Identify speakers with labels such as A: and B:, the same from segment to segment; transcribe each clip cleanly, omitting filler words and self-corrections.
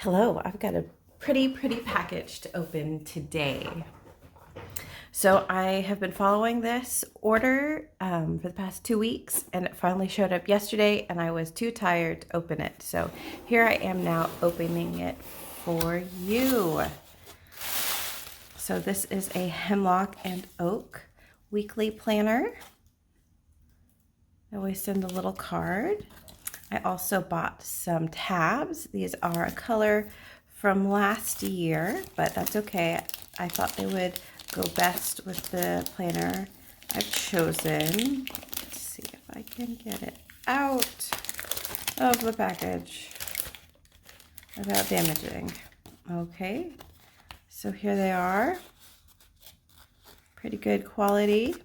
A: Hello, I've got a pretty package to open today. So I have been following this order for the past 2 weeks, and it finally showed up yesterday, and I was too tired to open it. So here I am now opening it for you. So this is a Hemlock and Oak weekly planner. I always send a little card. I also bought some tabs. These are a color from last year, but that's okay. I thought they would go best with the planner I've chosen. Let's see if I can get it out of the package without damaging. Okay, so here they are. Pretty good quality.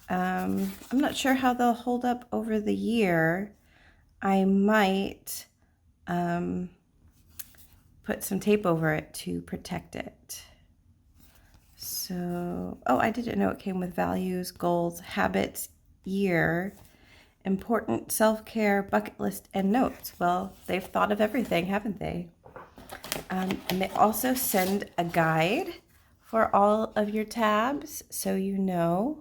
A: I'm not sure how they'll hold up over the year. I might put some tape over it to protect it. So, oh, I didn't know it came with values, goals, habits, year, important self-care, bucket list, and notes. Well, they've thought of everything, haven't they? And they also send a guide for all of your tabs, so you know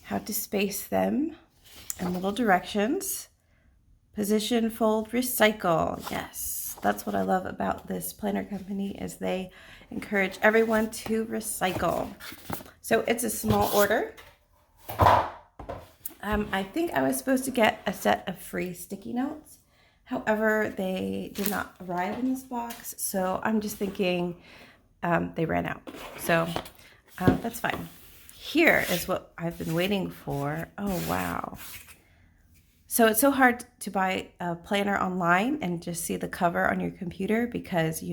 A: how to space them and little directions. Position, fold, recycle. Yes, that's what I love about this planner company is they encourage everyone to recycle. So it's a small order. I think I was supposed to get a set of free sticky notes. However, they did not arrive in this box, so I'm just thinking they ran out. So that's fine. Here is what I've been waiting for. Oh, wow. So it's so hard to buy a planner online and just see the cover on your computer because,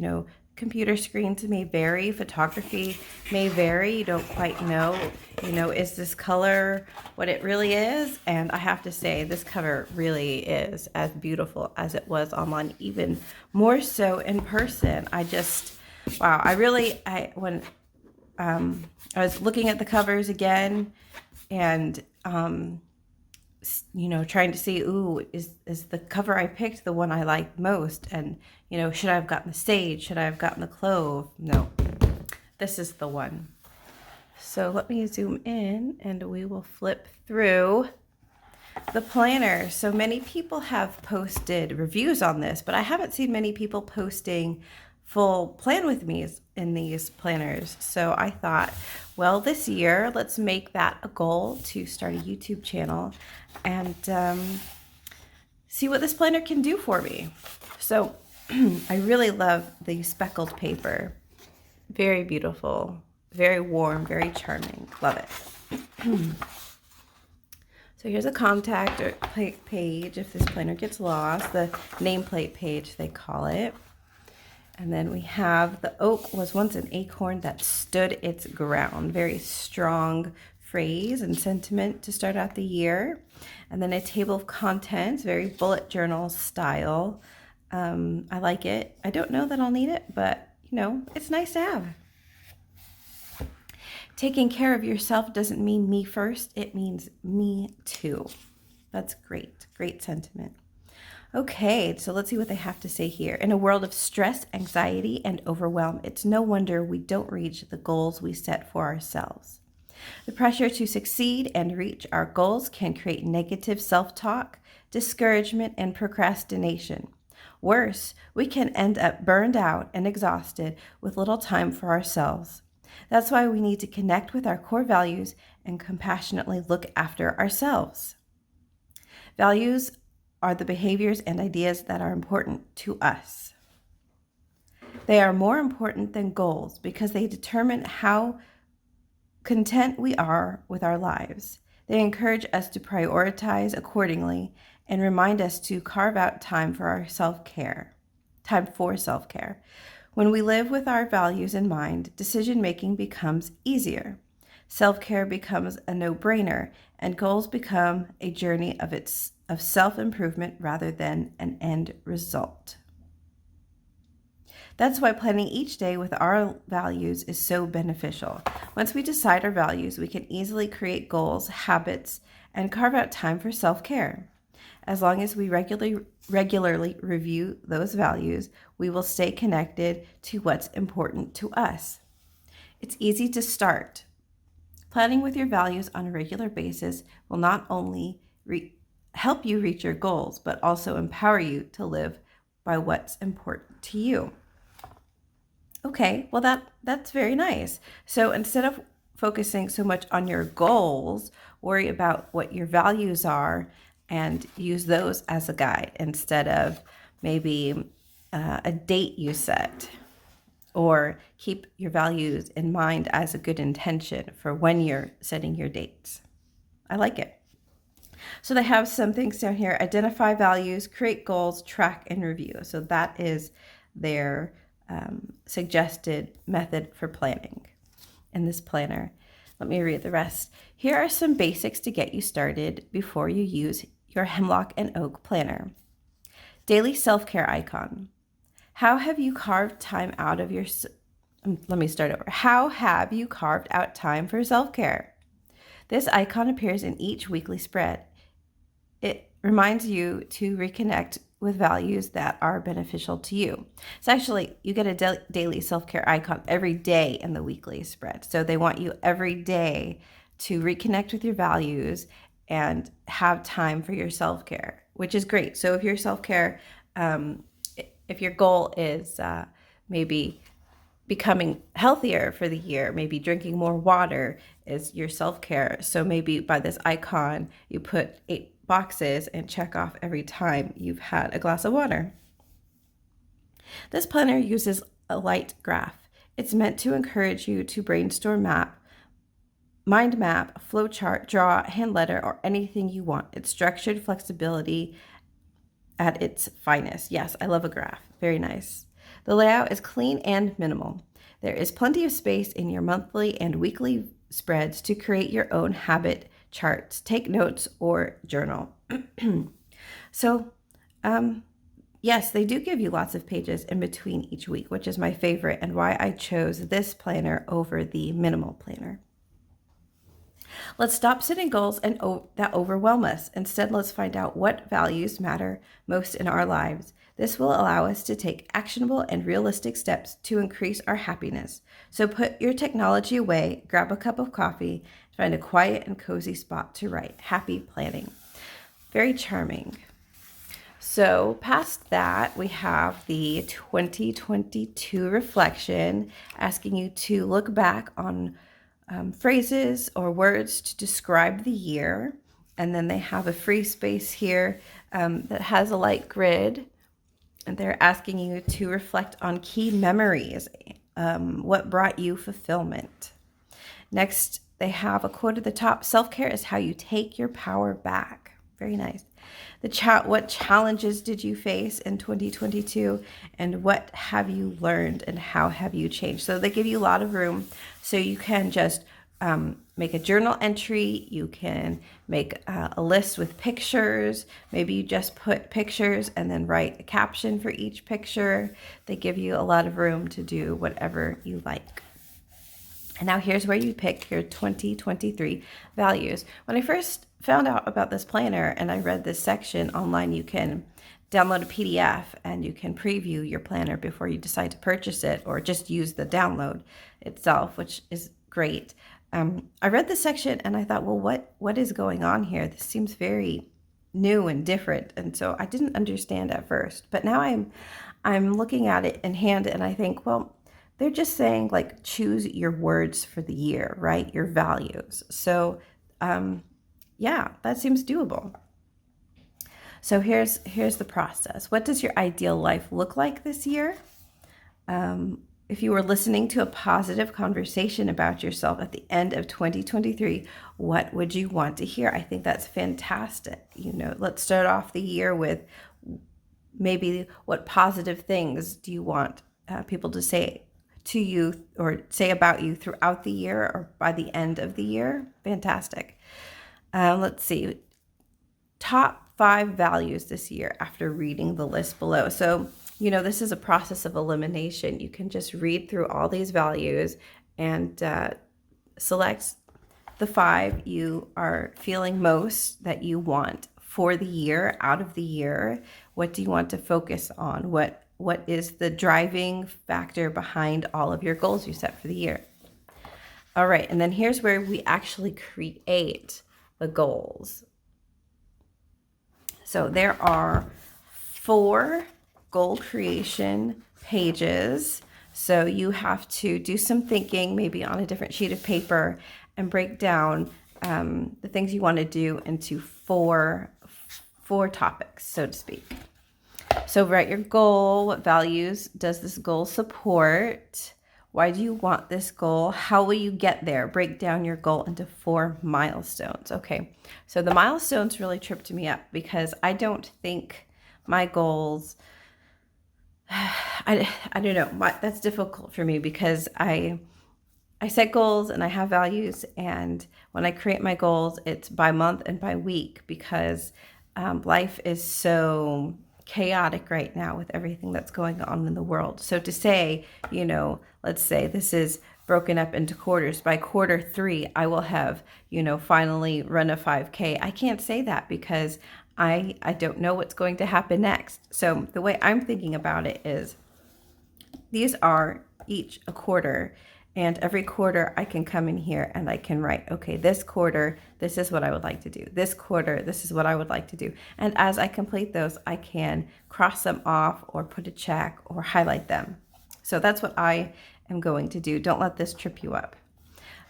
A: computer screens may vary, photography may vary. You don't quite know, is this color what it really is? And I have to say, this cover really is as beautiful as it was online, even more so in person. Wow, when I was looking at the covers again and, trying to see, is the cover I picked the one I liked most? And, should I have gotten the sage? Should I have gotten the clove? No, this is the one. So let me zoom in and we will flip through the planner. So many people have posted reviews on this, but I haven't seen many people posting full plan with me in these planners. So I thought, well, this year, let's make that a goal to start a YouTube channel and see what this planner can do for me. So I really love the speckled paper. Very beautiful, very warm, very charming. Love it. So here's a contact page if this planner gets lost, the nameplate page they call it. And then we have the oak was once an acorn that stood its ground. Very strong phrase and sentiment to start out the year. And then a table of contents, very bullet journal style. I like it. I don't know that I'll need it, but it's nice to have. Taking care of yourself doesn't mean me first. It means me too. That's great. Great sentiment. Okay, so let's see what they have to say here. In a world of stress, anxiety, and overwhelm, it's no wonder we don't reach the goals we set for ourselves. The pressure to succeed and reach our goals can create negative self-talk, discouragement, and procrastination. Worse, we can end up burned out and exhausted with little time for ourselves. That's why we need to connect with our core values and compassionately look after ourselves. Values are the behaviors and ideas that are important to us. They are more important than goals because they determine how content we are with our lives. They encourage us to prioritize accordingly and remind us to carve out time for self-care. When we live with our values in mind, decision-making becomes easier. Self-care becomes a no-brainer, and goals become a journey of self-improvement rather than an end result. That's why planning each day with our values is so beneficial. Once we decide our values, we can easily create goals, habits, and carve out time for self-care. As long as we regularly review those values, we will stay connected to what's important to us. It's easy to start. Planning with your values on a regular basis will not only help you reach your goals, but also empower you to live by what's important to you. Okay, well that's very nice. So instead of focusing so much on your goals, worry about what your values are and use those as a guide instead of maybe a date you set, or keep your values in mind as a good intention for when you're setting your dates. I like it. So they have some things down here: identify values, create goals, track and review. So that is their suggested method for planning in this planner. Let me read the rest. Here are some basics to get you started before you use your Hemlock and Oak planner. Daily self-care icon. How have you carved time out of your... Let me start over. How have you carved out time for self-care? This icon appears in each weekly spread. It reminds you to reconnect with values that are beneficial to you. So actually, you get a daily self-care icon every day in the weekly spread. So they want you every day to reconnect with your values and have time for your self-care, which is great. So if your self-care, if your goal is maybe becoming healthier for the year, maybe drinking more water is your self-care. So maybe by this icon, you put 8 boxes and check off every time you've had a glass of water. This planner uses a light graph. It's meant to encourage you to brainstorm, mind map, flow chart, draw, hand letter, or anything you want. It's structured flexibility at its finest. Yes, I love a graph. Very nice. The layout is clean and minimal. There is plenty of space in your monthly and weekly spreads to create your own habit charts, take notes, or journal. So, yes, they do give you lots of pages in between each week, which is my favorite and why I chose this planner over the minimal planner. Let's stop setting goals that overwhelm us. Instead, let's find out what values matter most in our lives. This will allow us to take actionable and realistic steps to increase our happiness. So put your technology away, grab a cup of coffee, find a quiet and cozy spot to write. Happy planning. Very charming. So past that, we have the 2022 reflection, asking you to look back on phrases or words to describe the year. And then they have a free space here that has a light grid. And they're asking you to reflect on key memories, what brought you fulfillment. Next, they have a quote at the top: self-care is how you take your power back. Very nice. What challenges did you face in 2022, and what have you learned, and how have you changed? So they give you a lot of room, so you can just make a journal entry. You can make a list with pictures. Maybe you just put pictures and then write a caption for each picture. They give you a lot of room to do whatever you like. And now here's where you pick your 2023 values. When I first found out about this planner and I read this section online, you can download a PDF and you can preview your planner before you decide to purchase it, or just use the download itself, which is great. I read this section and I thought, well, what is going on here? This seems very new and different. And so I didn't understand at first, but now I'm looking at it in hand and I think, well, they're just saying, like, choose your words for the year, right? Your values. So, yeah, that seems doable. So here's the process. What does your ideal life look like this year? If you were listening to a positive conversation about yourself at the end of 2023, what would you want to hear? I think that's fantastic. Let's start off the year with maybe what positive things do you want people to say to you or say about you throughout the year or by the end of the year? Fantastic. Let's see. Top 5 values this year after reading the list below. So, this is a process of elimination. You can just read through all these values and select the 5 you are feeling most that you want for the year, out of the year? What do you want to focus on? What is the driving factor behind all of your goals you set for the year? All right, and then here's where we actually create the goals. So there are 4 goal creation pages. So you have to do some thinking, maybe on a different sheet of paper, and break down the things you want to do into four topics, so to speak. So write your goal. What values does this goal support? Why do you want this goal? How will you get there? Break down your goal into 4 milestones. Okay, so the milestones really tripped me up because I don't think my goals, I don't know, that's difficult for me because I set goals and I have values, and when I create my goals, it's by month and by week because life is so chaotic right now with everything that's going on in the world. So to say, let's say this is broken up into quarters. By quarter 3, I will have, finally run a 5K. I can't say that because I don't know what's going to happen next. So the way I'm thinking about it is these are each a quarter. And every quarter I can come in here and I can write, okay, this quarter, this is what I would like to do. This quarter, this is what I would like to do. And as I complete those, I can cross them off or put a check or highlight them. So that's what I am going to do. Don't let this trip you up.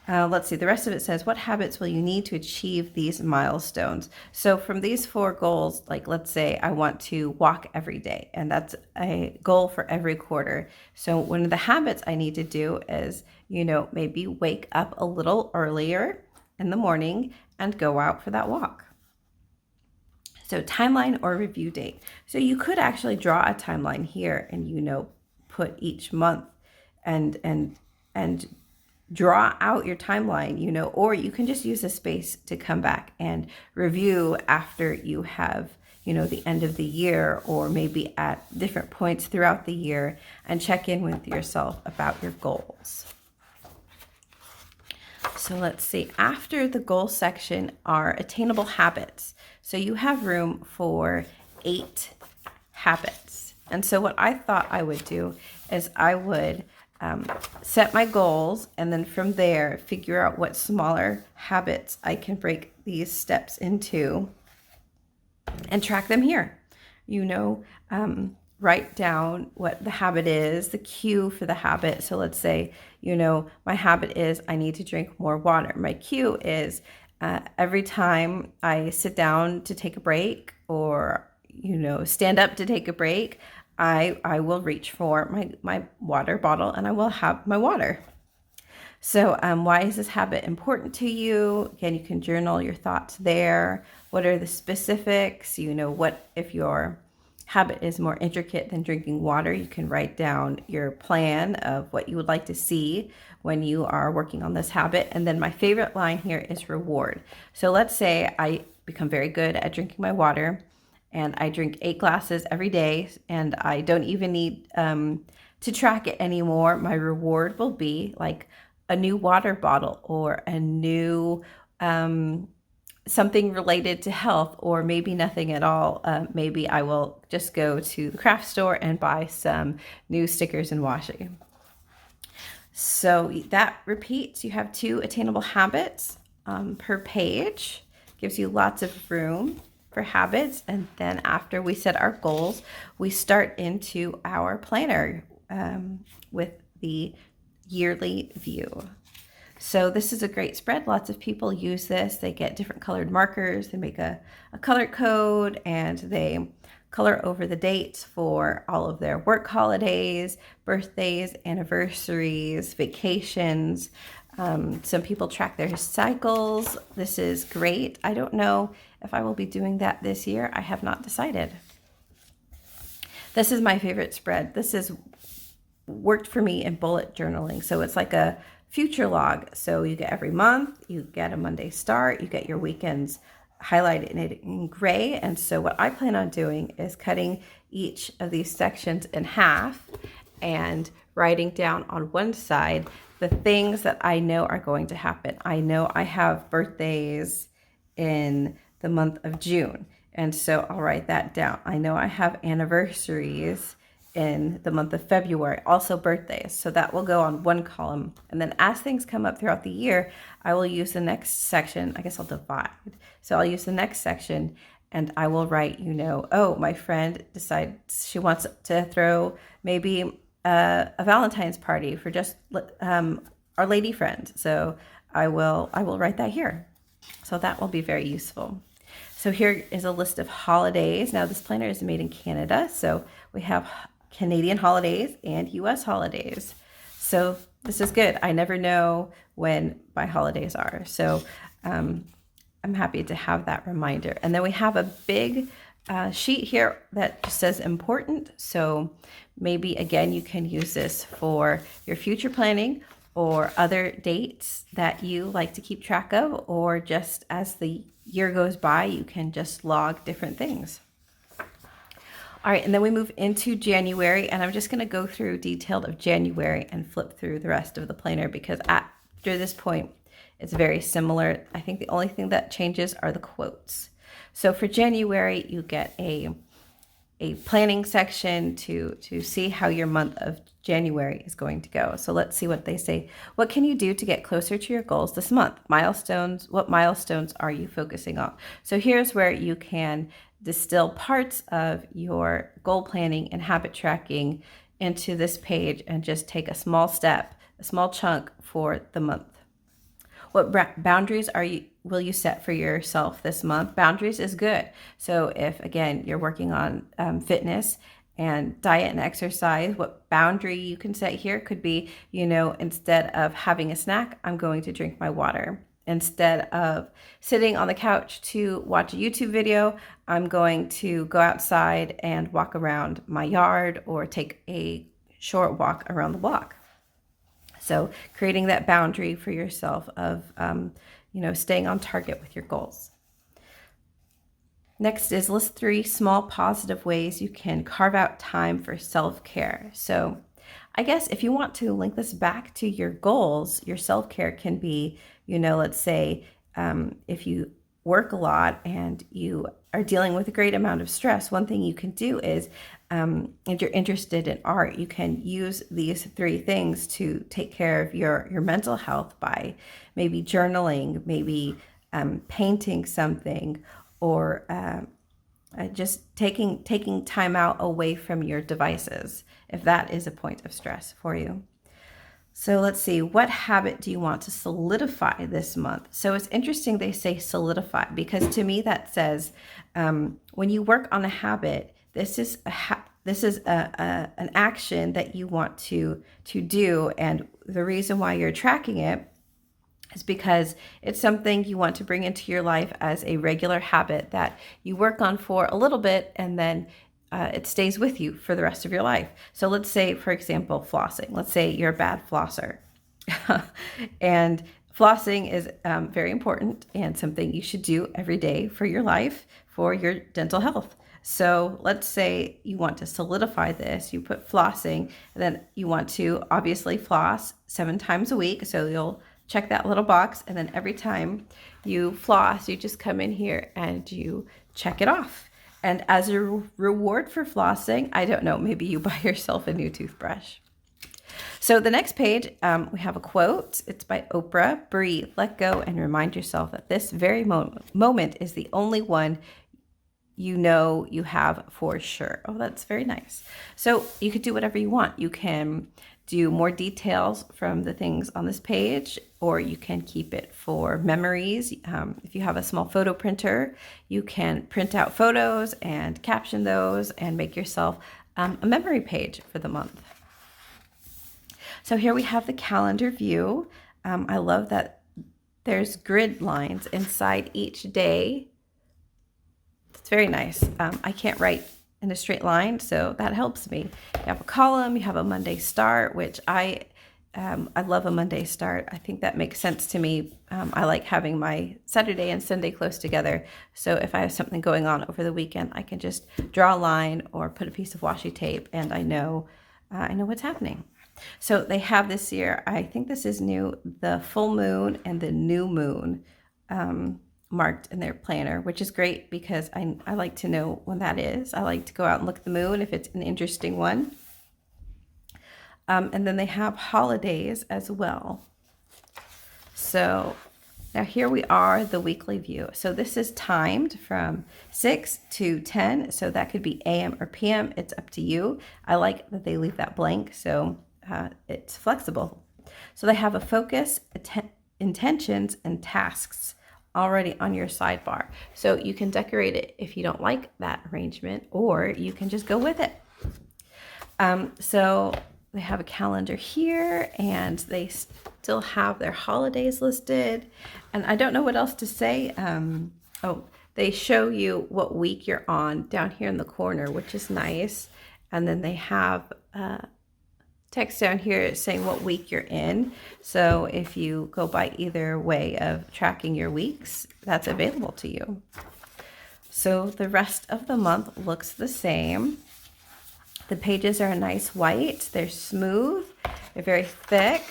A: Let's see, the rest of it says, what habits will you need to achieve these milestones? So from these 4 goals, like let's say I want to walk every day, and that's a goal for every quarter. So one of the habits I need to do is, maybe wake up a little earlier in the morning and go out for that walk. So timeline or review date. So you could actually draw a timeline here and, put each month and draw out your timeline, or you can just use a space to come back and review after you have, the end of the year, or maybe at different points throughout the year, and check in with yourself about your goals. So let's see, after the goal section are attainable habits. So you have room for 8 habits. And so what I thought I would do is I would set my goals, and then from there figure out what smaller habits I can break these steps into and track them here. Write down what the habit is, the cue for the habit. So let's say, my habit is I need to drink more water. My cue is every time I sit down to take a break or, stand up to take a break, I will reach for my water bottle and I will have my water. So why is this habit important to you? Again, you can journal your thoughts there. What are the specifics? What if your habit is more intricate than drinking water? You can write down your plan of what you would like to see when you are working on this habit. And then my favorite line here is reward. So let's say I become very good at drinking my water, and I drink 8 glasses every day, and I don't even need to track it anymore. My reward will be like a new water bottle or a new something related to health, or maybe nothing at all. Maybe I will just go to the craft store and buy some new stickers and washi. So that repeats. You have 2 attainable habits per page. Gives you lots of room for habits. And then after we set our goals, we start into our planner with the yearly view. So this is a great spread. Lots of people use this. They get different colored markers. They make a color code, and they color over the dates for all of their work holidays, birthdays, anniversaries, vacations. Some people track their cycles. This is great. I don't know if I will be doing that this year. I have not decided. This is my favorite spread. This has worked for me in bullet journaling. So it's like a future log. So you get every month, you get a Monday start, you get your weekends highlighted in gray. And so what I plan on doing is cutting each of these sections in half and writing down on one side the things that I know are going to happen. I know I have birthdays in the month of June. And so I'll write that down. I know I have anniversaries in the month of February, also birthdays. So that will go on one column. And then as things come up throughout the year, I will use the next section. I guess I'll divide. So I'll use the next section and I will write, oh, my friend decides she wants to throw maybe a Valentine's party for just our lady friend. So I will write that here. So that will be very useful. So here is a list of holidays. Now this planner is made in Canada, so we have Canadian holidays and US holidays. So this is good. I never know when my holidays are. So I'm happy to have that reminder. And then we have a big sheet here that just says important. So maybe again, you can use this for your future planning or other dates that you like to keep track of, or just as the year goes by, you can just log different things. All right, and then we move into January, and I'm just going to go through detailed of January and flip through the rest of the planner because after this point, it's very similar. I think the only thing that changes are the quotes. So for January, you get a planning section to see how your month of January is going to go. So let's see what they say. What can you do to get closer to your goals this month? Milestones. What milestones are you focusing on? So here's where you can distill parts of your goal planning and habit tracking into this page and just take a small step, a small chunk for the month. What boundaries will you set for yourself this month? Boundaries is good. So if, again, you're working on fitness and diet and exercise, what boundary you can set here could be, instead of having a snack, I'm going to drink my water. Instead of sitting on the couch to watch a YouTube video, I'm going to go outside and walk around my yard or take a short walk around the block. So creating that boundary for yourself of, staying on target with your goals. Next is list 3 small positive ways you can carve out time for self-care. So I guess if you want to link this back to your goals, your self-care can be, let's say if you work a lot and you are dealing with a great amount of stress, one thing you can do is, if you're interested in art, you can use these 3 things to take care of your mental health by maybe journaling, maybe painting something, or just taking time out away from your devices, if that is a point of stress for you. So let's see, what habit do you want to solidify this month? So it's interesting they say solidify, because to me that says when you work on a habit, this is an action that you want to do, and the reason why you're tracking it is because it's something you want to bring into your life as a regular habit that you work on for a little bit and then it stays with you for the rest of your life. So let's say, for example, flossing. Let's say you're a bad flosser. And flossing is very important and something you should do every day for your life, for your dental health. So let's say you want to solidify this. You put flossing, and then you want to obviously floss 7 times a week. So you'll check that little box, and then every time you floss, you just come in here and you check it off. And as a reward for flossing, I don't know, maybe you buy yourself a new toothbrush. So the next page, we have a quote. It's by Oprah. Breathe, let go, and remind yourself that this very moment is the only one you have for sure. Oh, that's very nice. So you could do whatever you want. You can do more details from the things on this page, or you can keep it for memories. If you have a small photo printer, you can print out photos and caption those and make yourself a memory page for the month. So here we have the calendar view. I love that there's grid lines inside each day. It's very nice. I can't write in a straight line, so that helps me. You have a column, you have a Monday start, which I love a Monday start. I think that makes sense to me. I like having my Saturday and Sunday close together. So if I have something going on over the weekend, I can just draw a line or put a piece of washi tape, and I know what's happening. So they have this year, I think this is new, the full moon and the new moon marked in their planner, which is great because I like to know when that is. I like to go out and look at the moon if it's an interesting one. And then they have holidays as well. So now here we are, the weekly view. So this is timed from 6 to 10. So that could be AM or PM. It's up to you. I like that they leave that blank, so it's flexible. So they have a focus, intentions, and tasks already on your sidebar. So you can decorate it if you don't like that arrangement, or you can just go with it. So they have a calendar here, and they still have their holidays listed. And I don't know what else to say. Oh, they show you what week you're on down here in the corner, which is nice. And then they have text down here saying what week you're in. So if you go by either way of tracking your weeks, that's available to you. So the rest of the month looks the same. The pages are a nice white. They're smooth. They're very thick.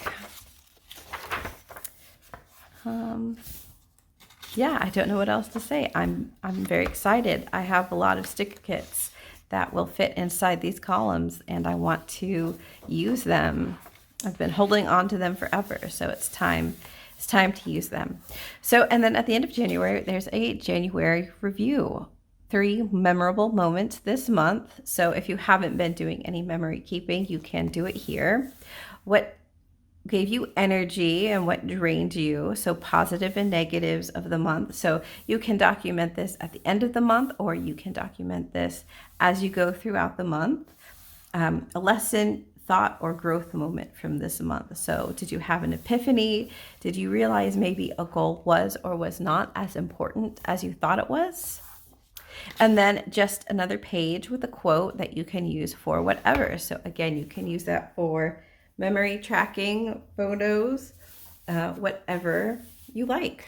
A: Yeah, I don't know what else to say. I'm very excited. I have a lot of sticker kits that will fit inside these columns, and I want to use them. I've been holding on to them forever, so it's time to use them. So, and then at the end of January, there's a January review. 3 memorable moments this month. So if you haven't been doing any memory keeping, you can do it here. What gave you energy and what drained you? So positive and negatives of the month. So you can document this at the end of the month, or you can document this as you go throughout the month. A lesson, thought, or growth moment from this month. So did you have an epiphany? Did you realize maybe a goal was or was not as important as you thought it was? And then just another page with a quote that you can use for whatever. So again, you can use that for memory tracking, photos, whatever you like.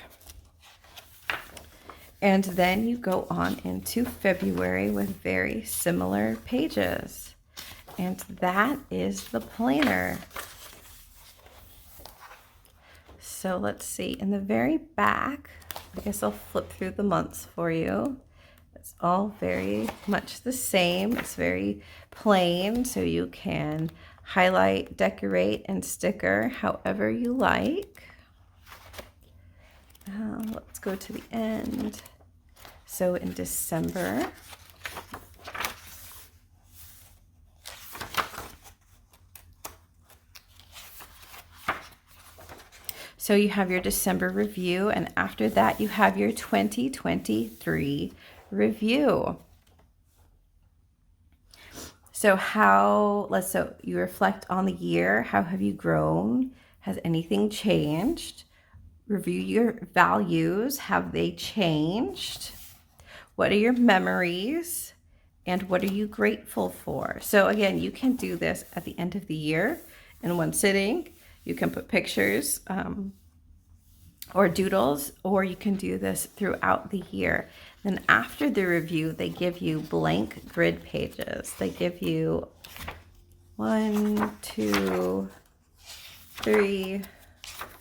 A: And then you go on into February with very similar pages. And that is the planner. So let's see, in the very back, I guess I'll flip through the months for you. It's all very much the same. It's very plain, so you can highlight, decorate, and sticker however you like. Let's go to the end. So in December, so you have your December review, and after that you have your 2023 review. So so you reflect on the year. How have you grown? Has anything changed? Review your values. Have they changed? What are your memories? And what are you grateful for? So again, you can do this at the end of the year in one sitting. You can put pictures or doodles, or you can do this throughout the year. Then after the review, they give you blank grid pages. They give you 1, 2, 3,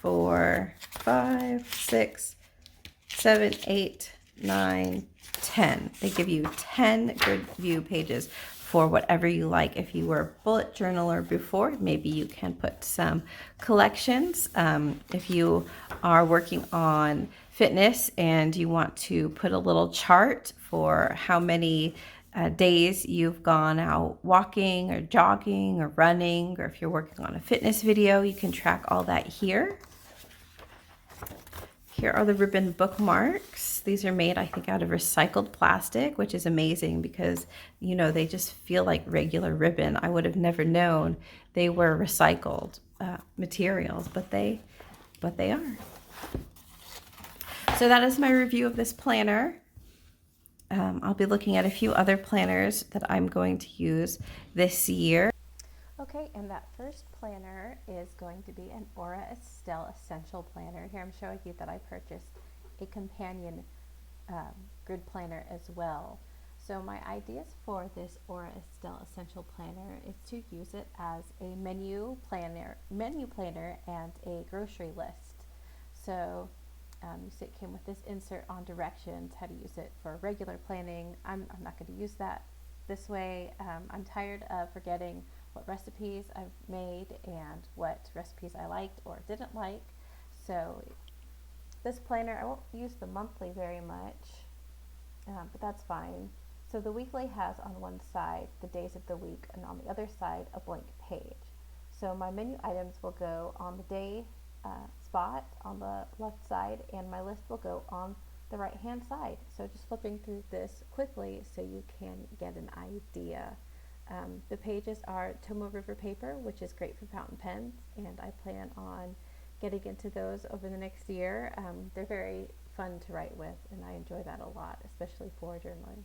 A: 4, 5, 6, 7, 8, 9, 10. They give you 10 grid view pages for whatever you like. If you were a bullet journaler before, maybe you can put some collections. If you are working on fitness and you want to put a little chart for how many days you've gone out walking or jogging or running, or if you're working on a fitness video, you can track all that here. Here are the ribbon bookmarks. These are made, I think, out of recycled plastic, which is amazing because, you know, they just feel like regular ribbon. I would have never known they were recycled materials, but they are. So that is my review of this planner. I'll be looking at a few other planners that I'm going to use this year. Okay, and that first planner is going to be an Estelle Essential Planner. Here I'm showing you that I purchased a companion grid planner as well. So my ideas for this Estelle Essential Planner is to use it as a menu planner and a grocery list. So It came with this insert on directions, how to use it for regular planning. I'm not going to use that this way. I'm tired of forgetting what recipes I've made and what recipes I liked or didn't like. So this planner, I won't use the monthly very much, but that's fine. So the weekly has on one side the days of the week and on the other side a blank page. So my menu items will go on the day spot on the left side, and my list will go on the right hand side. So just flipping through this quickly so you can get an idea. The pages are Tomoe River paper, which is great for fountain pens, and I plan on getting into those over the next year. They're very fun to write with, and I enjoy that a lot, especially for journaling.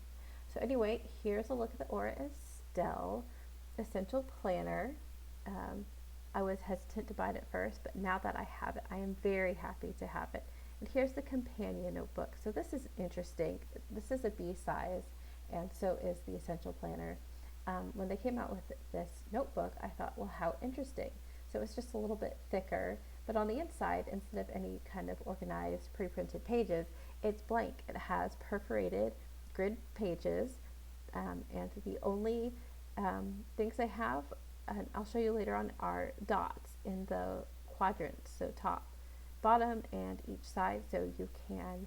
A: So anyway, here's a look at the Aura Estelle Essential Planner. I was hesitant to buy it at first, but now that I have it, I am very happy to have it. And here's the companion notebook. So this is interesting. This is a B size, and so is the Essential Planner. When they came out with this notebook, I thought, well, how interesting. So it's just a little bit thicker, but on the inside, instead of any kind of organized pre-printed pages, it's blank. It has perforated grid pages, and the only things I have, and I'll show you later on, are dots in the quadrants, so top, bottom, and each side, so you can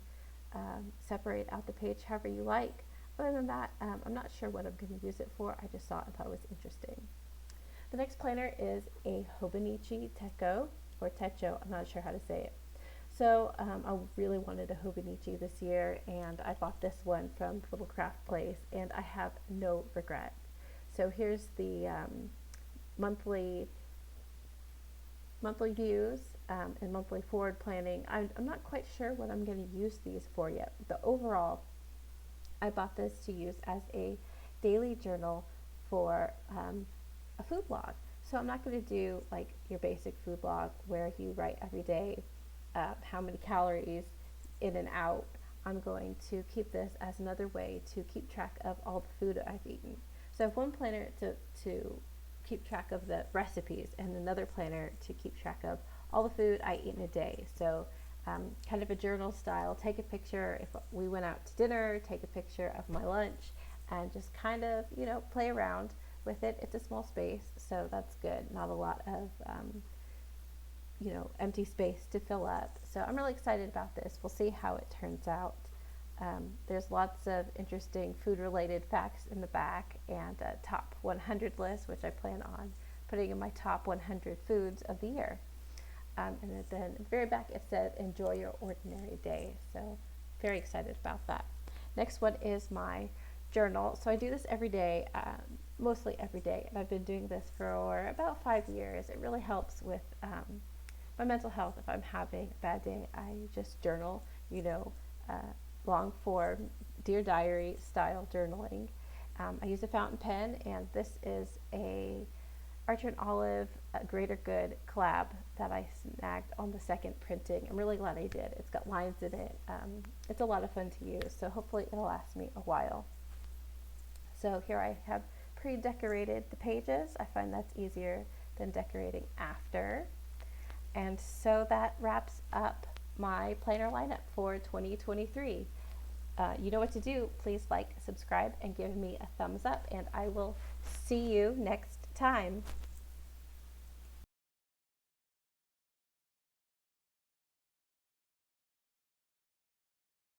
A: separate out the page however you like. Other than that, I'm not sure what I'm going to use it for. I just thought it was interesting. The next planner is a Hobonichi techo, or techo, I'm not sure how to say it. So I really wanted a Hobonichi this year, and I bought this one from Little Craft Place, and I have no regrets. So here's the monthly views and monthly forward planning. I'm not quite sure what I'm going to use these for yet. But overall, I bought this to use as a daily journal for a food log. So I'm not going to do like your basic food log where you write every day how many calories in and out. I'm going to keep this as another way to keep track of all the food I've eaten. So I have one planner to keep track of the recipes, and another planner to keep track of all the food I eat in a day. So kind of a journal style, take a picture if we went out to dinner, take a picture of my lunch, and just kind of, play around with it. It's a small space, so that's good. Not a lot of, empty space to fill up. So I'm really excited about this. We'll see how it turns out. There's lots of interesting food-related facts in the back, and a top 100 list, which I plan on putting in my top 100 foods of the year. And then at the very back it says, enjoy your ordinary day. So very excited about that. Next one is my journal. So I do this every day, mostly every day, and I've been doing this for about 5 years. It really helps with my mental health. If I'm having a bad day, I just journal, long form, Dear Diary style journaling. I use a fountain pen, and this is a Archer and Olive Greater Good collab that I snagged on the second printing. I'm really glad I did. It's got lines in it. It's a lot of fun to use, so hopefully it'll last me a while. So here I have pre-decorated the pages. I find that's easier than decorating after. And so that wraps up my planner lineup for 2023. You know what to do. Please like, subscribe, and give me a thumbs up, and I will see you next time.